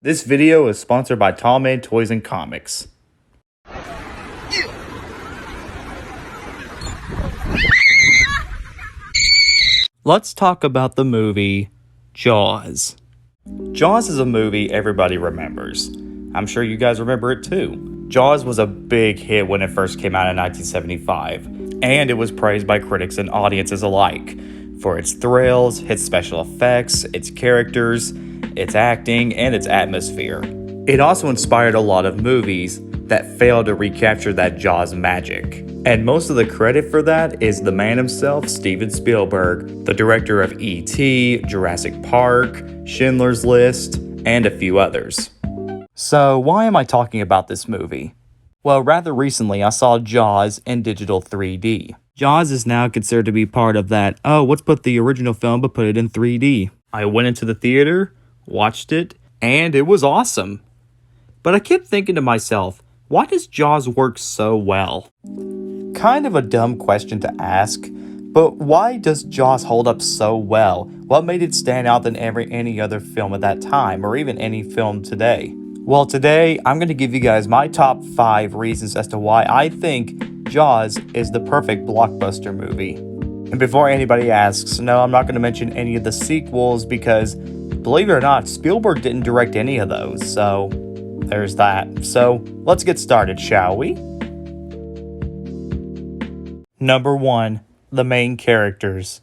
This video is sponsored by Tall Man Toys and Comics. Let's talk about the movie Jaws. Jaws is a movie everybody remembers. I'm sure you guys remember it too. Jaws was a big hit when it first came out in 1975, and it was praised by critics and audiences alike for its thrills, its special effects, its characters, its acting, and its atmosphere. It also inspired a lot of movies that failed to recapture that Jaws magic. And most of the credit for that is the man himself, Steven Spielberg, the director of E.T., Jurassic Park, Schindler's List, and a few others. So why am I talking about this movie? Well, rather recently I saw Jaws in digital 3D. Jaws is now considered to be part of that, let's put the original film but put it in 3D. I went into the theater, watched it, and it was awesome. But I kept thinking to myself, why does Jaws work so well? Kind of a dumb question to ask, but why does Jaws hold up so well? What made it stand out than any other film at that time, or even any film today? Well, today I'm going to give you guys my top 5 reasons as to why I think Jaws is the perfect blockbuster movie. And before anybody asks, no, I'm not going to mention any of the sequels because, believe it or not, Spielberg didn't direct any of those, so there's that. So let's get started, shall we? Number 1. The main characters.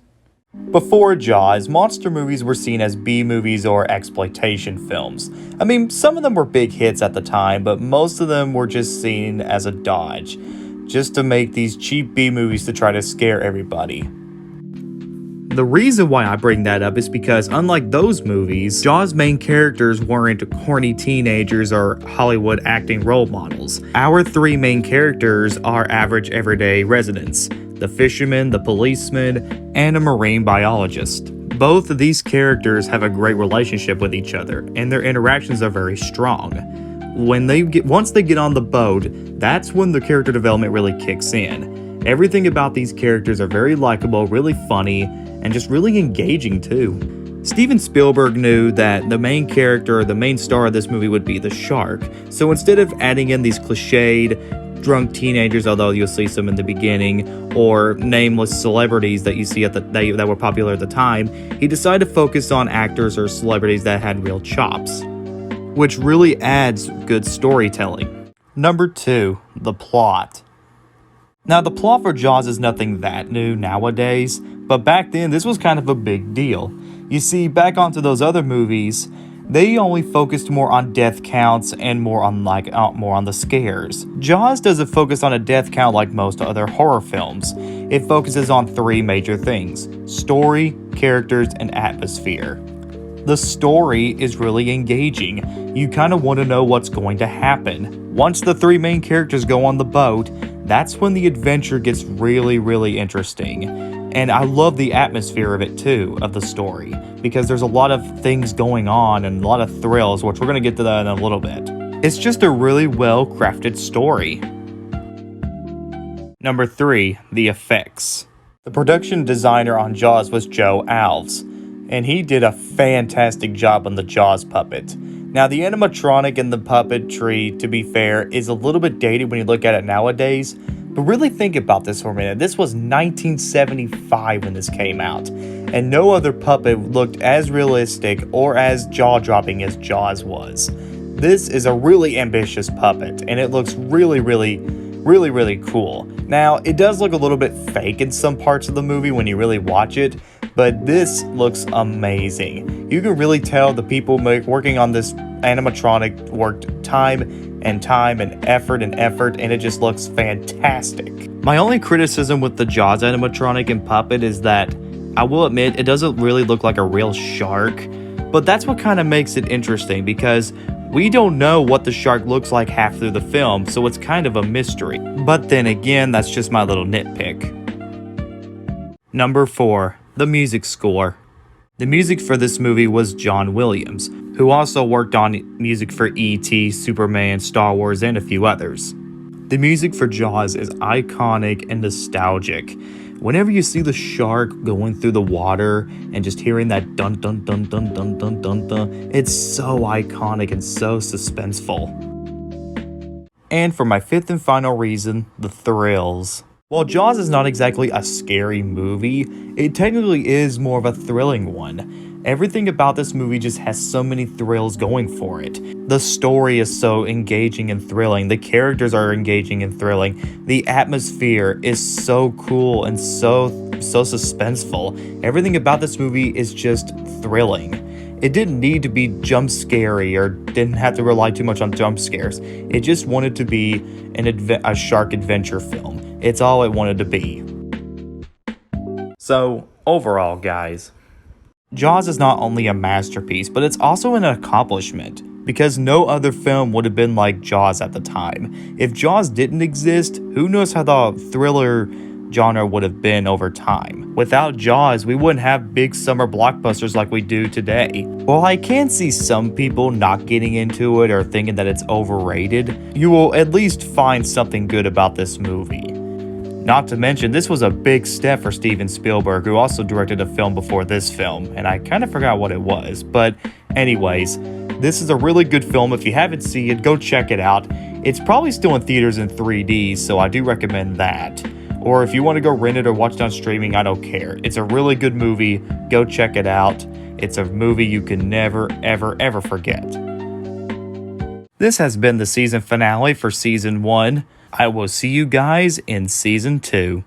Before Jaws, monster movies were seen as B-movies or exploitation films. I mean, some of them were big hits at the time, but most of them were just seen as a dodge, just to make these cheap B-movies to try to scare everybody. The reason why I bring that up is because, unlike those movies, Jaws' main characters weren't corny teenagers or Hollywood acting role models. Our 3 main characters are average everyday residents: the fisherman, the policeman, and a marine biologist. Both of these characters have a great relationship with each other, and their interactions are very strong. Once they get on the boat, that's when the character development really kicks in. Everything about these characters are very likable, really funny, and just really engaging too. Steven Spielberg knew that the main character, the main star of this movie would be the shark. So instead of adding in these cliched, drunk teenagers, although you'll see some in the beginning, or nameless celebrities that you see that were popular at the time, he decided to focus on actors or celebrities that had real chops, which really adds good storytelling. Number 2, the plot. Now, the plot for Jaws is nothing that new nowadays, but back then this was kind of a big deal. You see, back onto those other movies, they only focused more on death counts and more on the scares. Jaws doesn't focus on a death count like most other horror films. It focuses on 3 major things: story, characters, and atmosphere. The story is really engaging. You kind of want to know what's going to happen. Once the 3 main characters go on the boat, that's when the adventure gets really, really interesting. And I love the atmosphere of it too, of the story, because there's a lot of things going on and a lot of thrills, which we're going to get to that in a little bit. It's just a really well-crafted story. Number 3, the effects. The production designer on Jaws was Joe Alves, and he did a fantastic job on the Jaws puppet. Now, the animatronic and the puppetry, to be fair, is a little bit dated when you look at it nowadays, but really think about this for a minute. This was 1975 when this came out, and no other puppet looked as realistic or as jaw-dropping as Jaws was. This is a really ambitious puppet, and it looks really, really, really, really cool. Now, it does look a little bit fake in some parts of the movie when you really watch it, but this looks amazing. You can really tell the people working on this animatronic worked time and effort, and it just looks fantastic. My only criticism with the Jaws animatronic and puppet is that, I will admit, it doesn't really look like a real shark, but that's what kind of makes it interesting, because we don't know what the shark looks like half through the film, so it's kind of a mystery. But then again, that's just my little nitpick. Number 4. The music score. The music for this movie was John Williams, who also worked on music for E.T., Superman, Star Wars, and a few others. The music for Jaws is iconic and nostalgic. Whenever you see the shark going through the water and just hearing that dun dun dun dun dun dun dun dun, it's so iconic and so suspenseful. And for my fifth and final reason, the thrills. While Jaws is not exactly a scary movie, it technically is more of a thrilling one. Everything about this movie just has so many thrills going for it. The story is so engaging and thrilling, the characters are engaging and thrilling, the atmosphere is so cool and so suspenseful. Everything about this movie is just thrilling. It didn't need to be jump scary or didn't have to rely too much on jump scares. It just wanted to be a shark adventure film. It's all it wanted to be. So, overall, guys, Jaws is not only a masterpiece, but it's also an accomplishment, because no other film would have been like Jaws at the time. If Jaws didn't exist, who knows how the thriller genre would have been over time. Without Jaws, we wouldn't have big summer blockbusters like we do today. While I can see some people not getting into it or thinking that it's overrated, you will at least find something good about this movie. Not to mention, this was a big step for Steven Spielberg, who also directed a film before this film, and I kind of forgot what it was. But anyways, this is a really good film. If you haven't seen it, go check it out. It's probably still in theaters in 3D, so I do recommend that. Or if you want to go rent it or watch it on streaming, I don't care. It's a really good movie. Go check it out. It's a movie you can never, ever, ever forget. This has been the season finale for Season 1. I will see you guys in Season 2.